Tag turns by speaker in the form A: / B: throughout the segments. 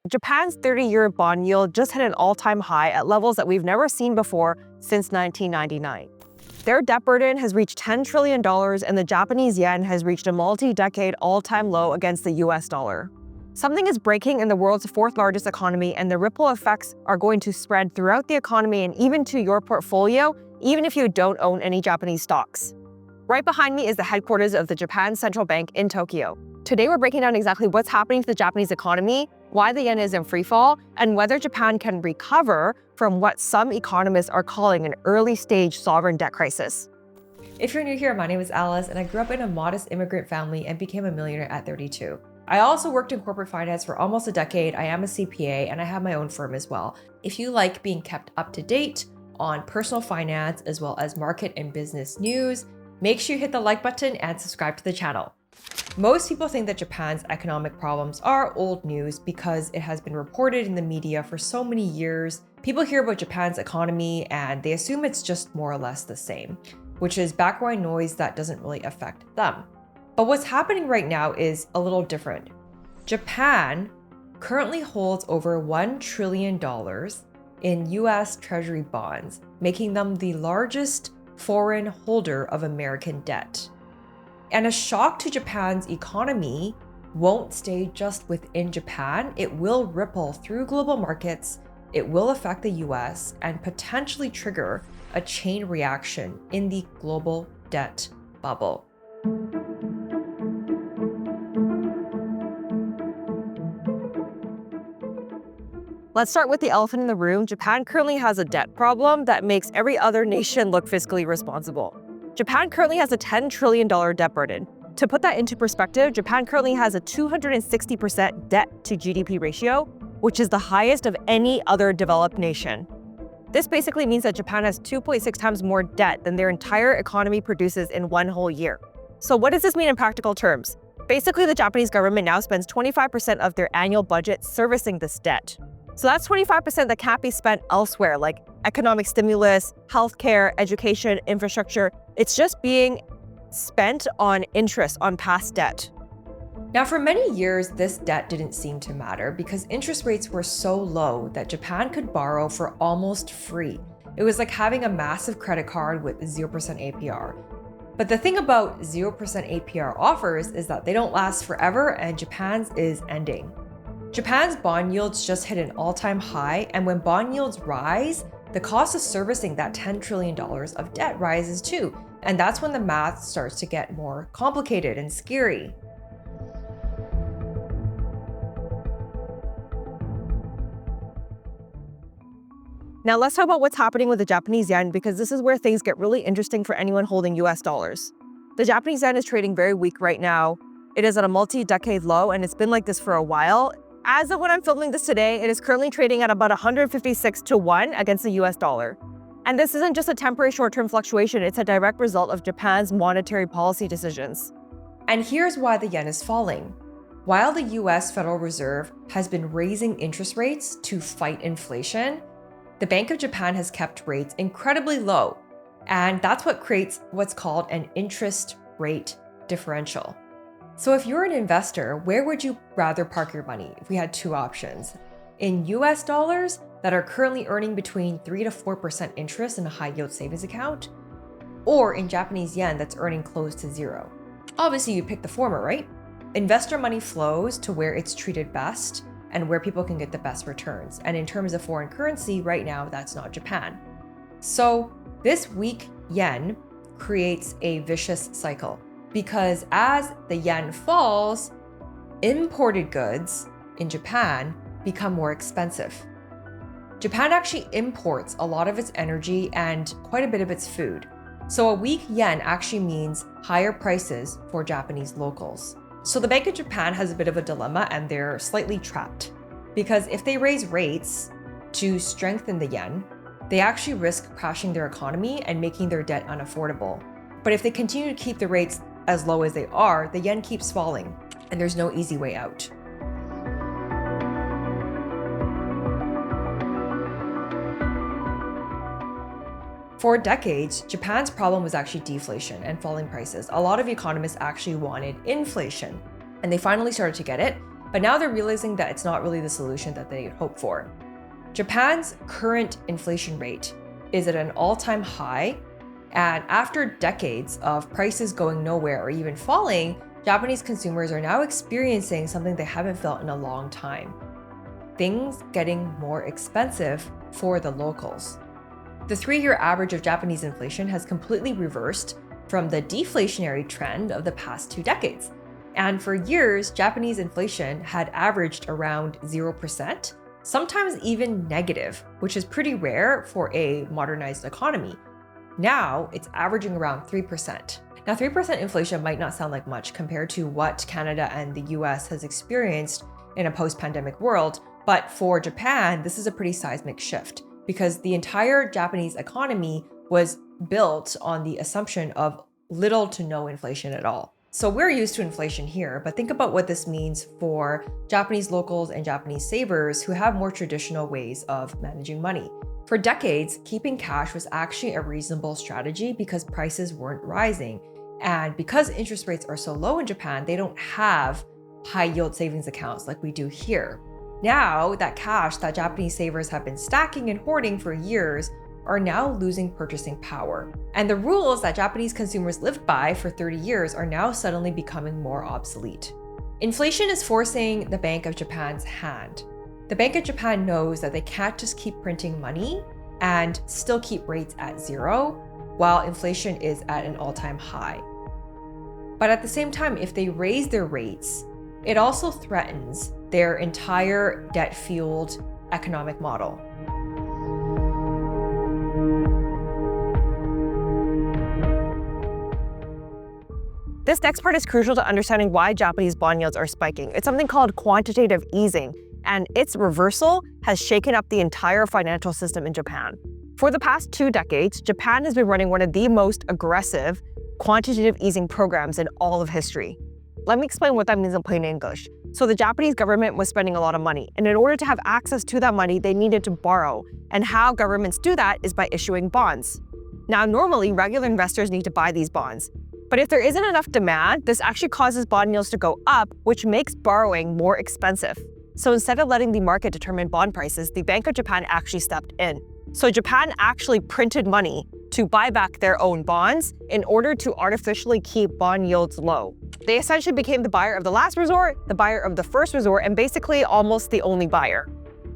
A: Japan's 30-year bond yield just hit an all-time high at levels that we've never seen before since 1999. Their debt burden has reached $10 trillion, and the Japanese yen has reached a multi-decade all-time low against the US dollar. Something is breaking in the world's fourth largest economy, and the ripple effects are going to spread throughout the economy and even to your portfolio, even if you don't own any Japanese stocks. Right behind me is the headquarters of the Japan Central Bank in Tokyo. Today we're breaking down exactly what's happening to the Japanese economy, why the yen is in free fall, and whether Japan can recover from what some economists are calling an early-stage sovereign debt crisis.
B: If you're new here, my name is Alice, and I grew up in a modest immigrant family and became a millionaire at 32. I also worked in corporate finance for almost a decade. I am a CPA, and I have my own firm as well. If you like being kept up to date on personal finance as well as market and business news, make sure you hit the like button and subscribe to the channel. Most people think that Japan's economic problems are old news because it has been reported in the media for so many years. People hear about Japan's economy and they assume it's just more or less the same, which is background noise that doesn't really affect them. But what's happening right now is a little different. Japan currently holds over $1 trillion in US Treasury bonds, making them the largest foreign holder of American debt. And a shock to Japan's economy won't stay just within Japan. It will ripple through global markets, it will affect the US, and potentially trigger a chain reaction in the global debt bubble.
A: Let's start with the elephant in the room. Japan currently has a debt problem that makes every other nation look fiscally responsible. Japan currently has a $10 trillion debt burden. To put that into perspective, Japan currently has a 260% debt to GDP ratio, which is the highest of any other developed nation. This basically means that Japan has 2.6 times more debt than their entire economy produces in one whole year. So what does this mean in practical terms? Basically, the Japanese government now spends 25% of their annual budget servicing this debt. So that's 25% that can't be spent elsewhere, like economic stimulus, healthcare, education, infrastructure. It's just being spent on interest on past debt.
B: Now, for many years, this debt didn't seem to matter because interest rates were so low that Japan could borrow for almost free. It was like having a massive credit card with 0% APR. But the thing about 0% APR offers is that they don't last forever, and Japan's is ending. Japan's bond yields just hit an all-time high, and when bond yields rise, the cost of servicing that $10 trillion of debt rises too. And that's when the math starts to get more complicated and scary.
A: Now let's talk about what's happening with the Japanese yen, because this is where things get really interesting for anyone holding US dollars. The Japanese yen is trading very weak right now. It is at a multi-decade low, and it's been like this for a while. As of when I'm filming this today, it is currently trading at about 156 to 1 against the US dollar. And this isn't just a temporary short-term fluctuation, it's a direct result of Japan's monetary policy decisions.
B: And here's why the yen is falling. While the US Federal Reserve has been raising interest rates to fight inflation, the Bank of Japan has kept rates incredibly low. And that's what creates what's called an interest rate differential. So if you're an investor, where would you rather park your money if we had two options? In US dollars that are currently earning between 3 to 4% interest in a high yield savings account, or in Japanese yen that's earning close to zero? Obviously you pick the former, right? Investor money flows to where it's treated best and where people can get the best returns. And in terms of foreign currency, right now, that's not Japan. So this weak yen creates a vicious cycle. Because as the yen falls, imported goods in Japan become more expensive. Japan actually imports a lot of its energy and quite a bit of its food. So a weak yen actually means higher prices for Japanese locals. So the Bank of Japan has a bit of a dilemma, and they're slightly trapped. Because if they raise rates to strengthen the yen, they actually risk crashing their economy and making their debt unaffordable. But if they continue to keep the rates as low as they are, the yen keeps falling, and there's no easy way out. For decades, Japan's problem was actually deflation and falling prices. A lot of economists actually wanted inflation, and they finally started to get it. But now they're realizing that it's not really the solution that they hoped for. Japan's current inflation rate is at an all-time high, and after decades of prices going nowhere or even falling, Japanese consumers are now experiencing something they haven't felt in a long time: things getting more expensive for the locals. The 3-year average of Japanese inflation has completely reversed from the deflationary trend of the past 2 decades. And for years, Japanese inflation had averaged around 0%, sometimes even negative, which is pretty rare for a modernized economy. Now, it's averaging around 3%. Now, 3% inflation might not sound like much compared to what Canada and the US has experienced in a post-pandemic world, but for Japan, this is a pretty seismic shift because the entire Japanese economy was built on the assumption of little to no inflation at all. So we're used to inflation here, but think about what this means for Japanese locals and Japanese savers who have more traditional ways of managing money. For decades, keeping cash was actually a reasonable strategy because prices weren't rising. And because interest rates are so low in Japan, they don't have high yield savings accounts like we do here. Now, that cash that Japanese savers have been stacking and hoarding for years are now losing purchasing power. And the rules that Japanese consumers lived by for 30 years are now suddenly becoming more obsolete. Inflation is forcing the Bank of Japan's hand. The Bank of Japan knows that they can't just keep printing money and still keep rates at 0 while inflation is at an all-time high. But at the same time, if they raise their rates, it also threatens their entire debt-fueled economic model.
A: This next part is crucial to understanding why Japanese bond yields are spiking. It's something called quantitative easing, and its reversal has shaken up the entire financial system in Japan. For the past 2 decades, Japan has been running one of the most aggressive quantitative easing programs in all of history. Let me explain what that means in plain English. So the Japanese government was spending a lot of money, and in order to have access to that money, they needed to borrow. And how governments do that is by issuing bonds. Now, normally, regular investors need to buy these bonds. But if there isn't enough demand, this actually causes bond yields to go up, which makes borrowing more expensive. So instead of letting the market determine bond prices, the Bank of Japan actually stepped in. So Japan actually printed money to buy back their own bonds in order to artificially keep bond yields low. They essentially became the buyer of the last resort, the buyer of the first resort, and basically almost the only buyer.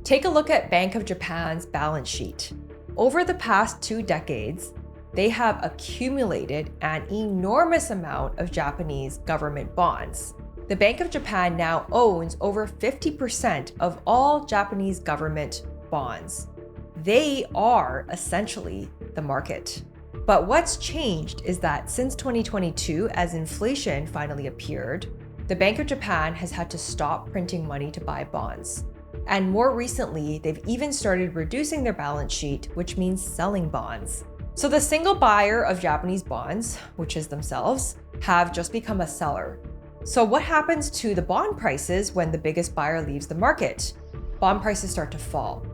B: Take a look at Bank of Japan's balance sheet. Over the past 2 decades, they have accumulated an enormous amount of Japanese government bonds. The Bank of Japan now owns over 50% of all Japanese government bonds. They are essentially the market. But what's changed is that since 2022, as inflation finally appeared, the Bank of Japan has had to stop printing money to buy bonds. And more recently, they've even started reducing their balance sheet, which means selling bonds. So the single buyer of Japanese bonds, which is themselves, have just become a seller. So what happens to the bond prices when the biggest buyer leaves the market? Bond prices start to fall.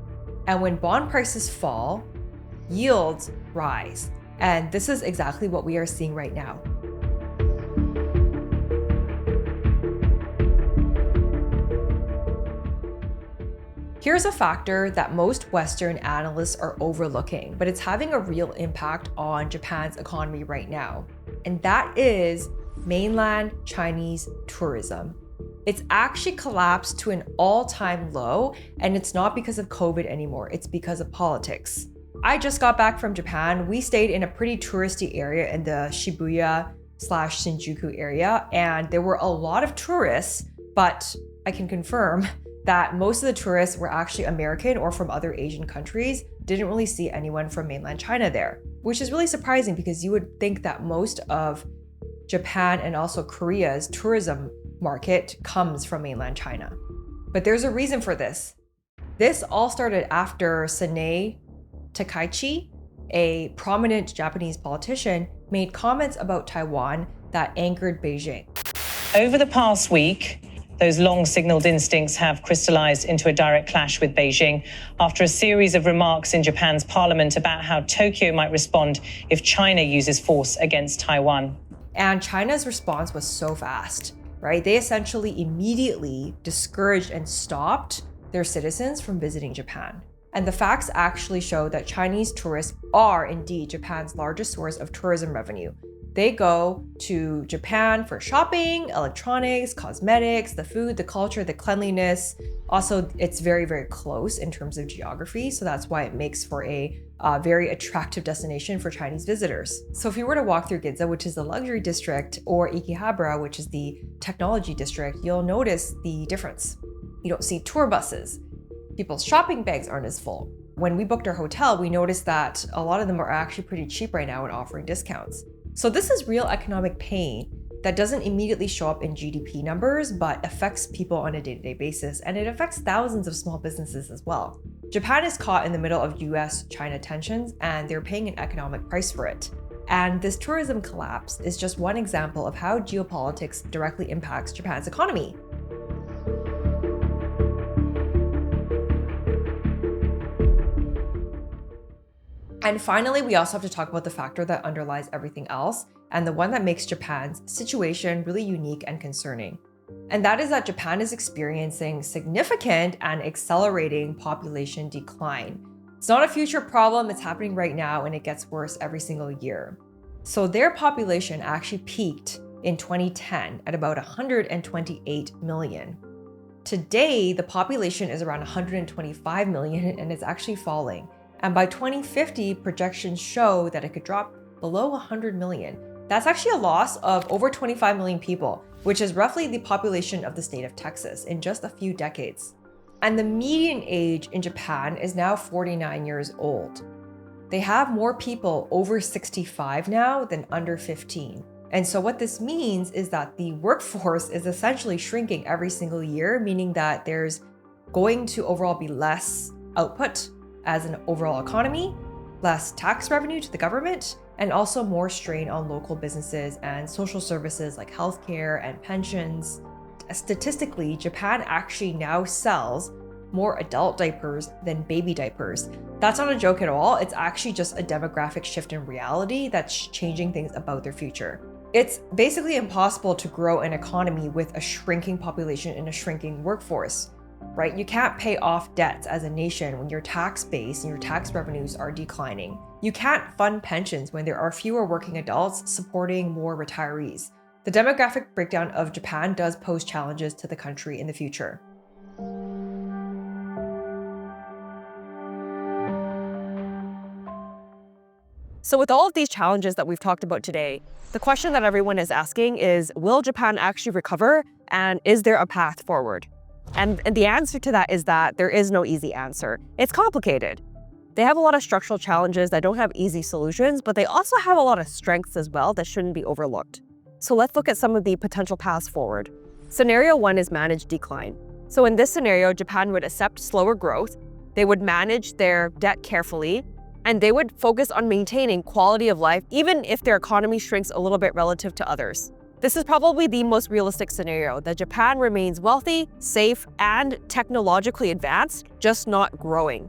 B: And when bond prices fall, yields rise. And this is exactly what we are seeing right now. Here's a factor that most Western analysts are overlooking, but it's having a real impact on Japan's economy right now. And that is mainland Chinese tourism. It's actually collapsed to an all-time low, and it's not because of COVID anymore, it's because of politics. I just got back from Japan. We stayed in a pretty touristy area in the Shibuya/Shinjuku area, and there were a lot of tourists, but I can confirm that most of the tourists were actually American or from other Asian countries. Didn't really see anyone from mainland China there, which is really surprising because you would think that most of Japan and also Korea's tourism market comes from mainland China. But there's a reason for this. This all started after Sanae Takaichi, a prominent Japanese politician, made comments about Taiwan that angered Beijing.
C: Over the past week, those long-signaled instincts have crystallized into a direct clash with Beijing after a series of remarks in Japan's parliament about how Tokyo might respond if China uses force against Taiwan.
B: And China's response was so fast. right? They essentially immediately discouraged and stopped their citizens from visiting Japan. And the facts actually show that Chinese tourists are indeed Japan's largest source of tourism revenue. They go to Japan for shopping, electronics, cosmetics, the food, the culture, the cleanliness. Also, it's very, very close in terms of geography. So that's why it makes for a very attractive destination for Chinese visitors. So if you were to walk through Ginza, which is the luxury district, or Ikihabara, which is the technology district, you'll notice the difference. You don't see tour buses. People's shopping bags aren't as full. When we booked our hotel, we noticed that a lot of them are actually pretty cheap right now and offering discounts. So this is real economic pain that doesn't immediately show up in GDP numbers, but affects people on a day-to-day basis, and it affects thousands of small businesses as well. Japan is caught in the middle of US-China tensions, and they're paying an economic price for it. And this tourism collapse is just one example of how geopolitics directly impacts Japan's economy. And finally, we also have to talk about the factor that underlies everything else, and the one that makes Japan's situation really unique and concerning. And that is that Japan is experiencing significant and accelerating population decline. It's not a future problem, it's happening right now, and it gets worse every single year. So their population actually peaked in 2010 at about 128 million. Today, the population is around 125 million, and it's actually falling. And by 2050, projections show that it could drop below 100 million. That's actually a loss of over 25 million people, which is roughly the population of the state of Texas in just a few decades. And the median age in Japan is now 49 years old. They have more people over 65 now than under 15. And so what this means is that the workforce is essentially shrinking every single year, meaning that there's going to overall be less output as an overall economy, less tax revenue to the government, and also more strain on local businesses and social services like healthcare and pensions. Statistically, Japan actually now sells more adult diapers than baby diapers. That's not a joke at all. It's actually just a demographic shift in reality that's changing things about their future. It's basically impossible to grow an economy with a shrinking population and a shrinking workforce. Right? You can't pay off debts as a nation when your tax base and your tax revenues are declining. You can't fund pensions when there are fewer working adults supporting more retirees. The demographic breakdown of Japan does pose challenges to the country in the future.
A: So with all of these challenges that we've talked about today, the question that everyone is asking is, will Japan actually recover, and is there a path forward? And the answer to that is that there is no easy answer. It's complicated. They have a lot of structural challenges that don't have easy solutions, but they also have a lot of strengths as well that shouldn't be overlooked. So let's look at some of the potential paths forward. Scenario 1 is managed decline. So in this scenario, Japan would accept slower growth, they would manage their debt carefully, and they would focus on maintaining quality of life even if their economy shrinks a little bit relative to others. This is probably the most realistic scenario, that Japan remains wealthy, safe, and technologically advanced, just not growing.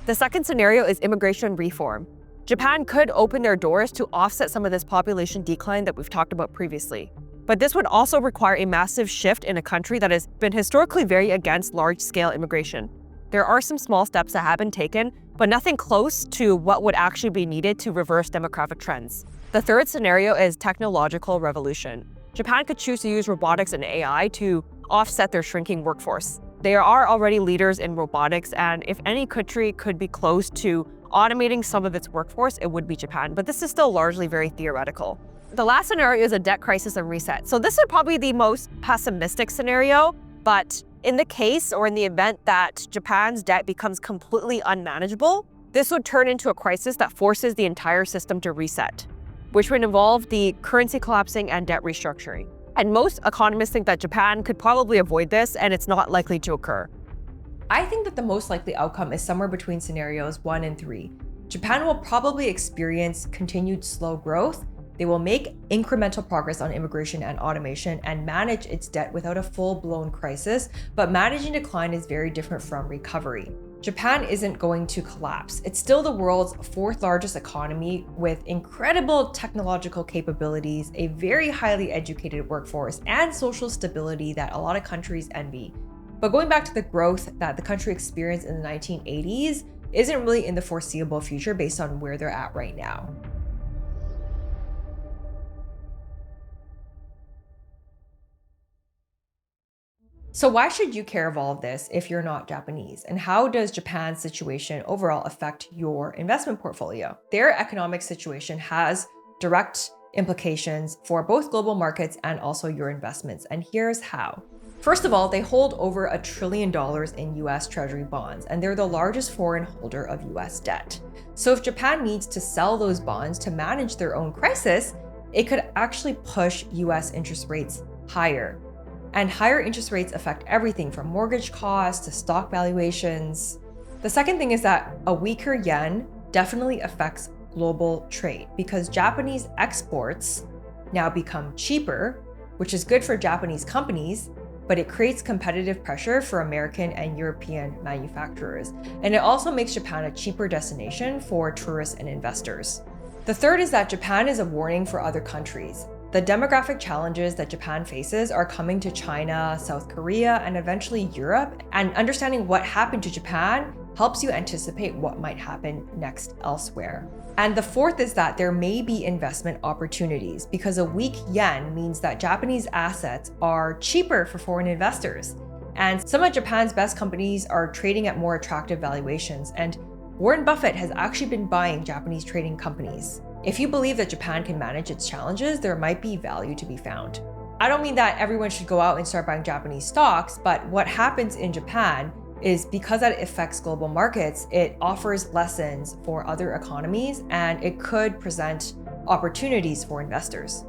A: The second scenario is immigration reform. Japan could open their doors to offset some of this population decline that we've talked about previously. But this would also require a massive shift in a country that has been historically very against large-scale immigration. There are some small steps that have been taken, but nothing close to what would actually be needed to reverse demographic trends. The third scenario is technological revolution. Japan could choose to use robotics and AI to offset their shrinking workforce. They are already leaders in robotics, and if any country could be close to automating some of its workforce, it would be Japan, but this is still largely very theoretical. The last scenario is a debt crisis and reset. So this is probably the most pessimistic scenario, but in the case or in the event that Japan's debt becomes completely unmanageable, this would turn into a crisis that forces the entire system to reset, which would involve the currency collapsing and debt restructuring. And most economists think that Japan could probably avoid this, and it's not likely to occur.
B: I think that the most likely outcome is somewhere between scenarios 1 and 3. Japan will probably experience continued slow growth. They will make incremental progress on immigration and automation and manage its debt without a full-blown crisis, but managing decline is very different from recovery. Japan isn't going to collapse. It's still the world's fourth largest economy with incredible technological capabilities, a very highly educated workforce, and social stability that a lot of countries envy. But going back to the growth that the country experienced in the 1980s isn't really in the foreseeable future based on where they're at right now. So why should you care of all of this if you're not Japanese? And how does Japan's situation overall affect your investment portfolio? Their economic situation has direct implications for both global markets and also your investments. And here's how. First of all, they hold over $1 trillion in US Treasury bonds, and they're the largest foreign holder of US debt. So if Japan needs to sell those bonds to manage their own crisis, it could actually push US interest rates higher. And higher interest rates affect everything from mortgage costs to stock valuations. The second thing is that a weaker yen definitely affects global trade because Japanese exports now become cheaper, which is good for Japanese companies, but it creates competitive pressure for American and European manufacturers. And it also makes Japan a cheaper destination for tourists and investors. The third is that Japan is a warning for other countries. The demographic challenges that Japan faces are coming to China, South Korea, and eventually Europe, and understanding what happened to Japan helps you anticipate what might happen next elsewhere. And the fourth is that there may be investment opportunities because a weak yen means that Japanese assets are cheaper for foreign investors. And some of Japan's best companies are trading at more attractive valuations, and Warren Buffett has actually been buying Japanese trading companies. If you believe that Japan can manage its challenges, there might be value to be found. I don't mean that everyone should go out and start buying Japanese stocks, but what happens in Japan is because that affects global markets, it offers lessons for other economies and it could present opportunities for investors.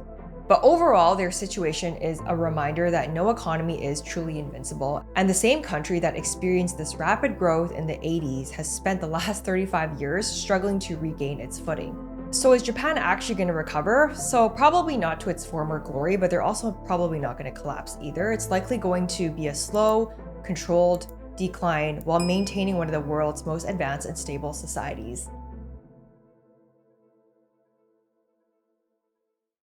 B: But overall, their situation is a reminder that no economy is truly invincible, and the same country that experienced this rapid growth in the 80s has spent the last 35 years struggling to regain its footing. So is Japan actually going to recover? So probably not to its former glory, but they're also probably not going to collapse either. It's likely going to be a slow, controlled decline while maintaining one of the world's most advanced and stable societies.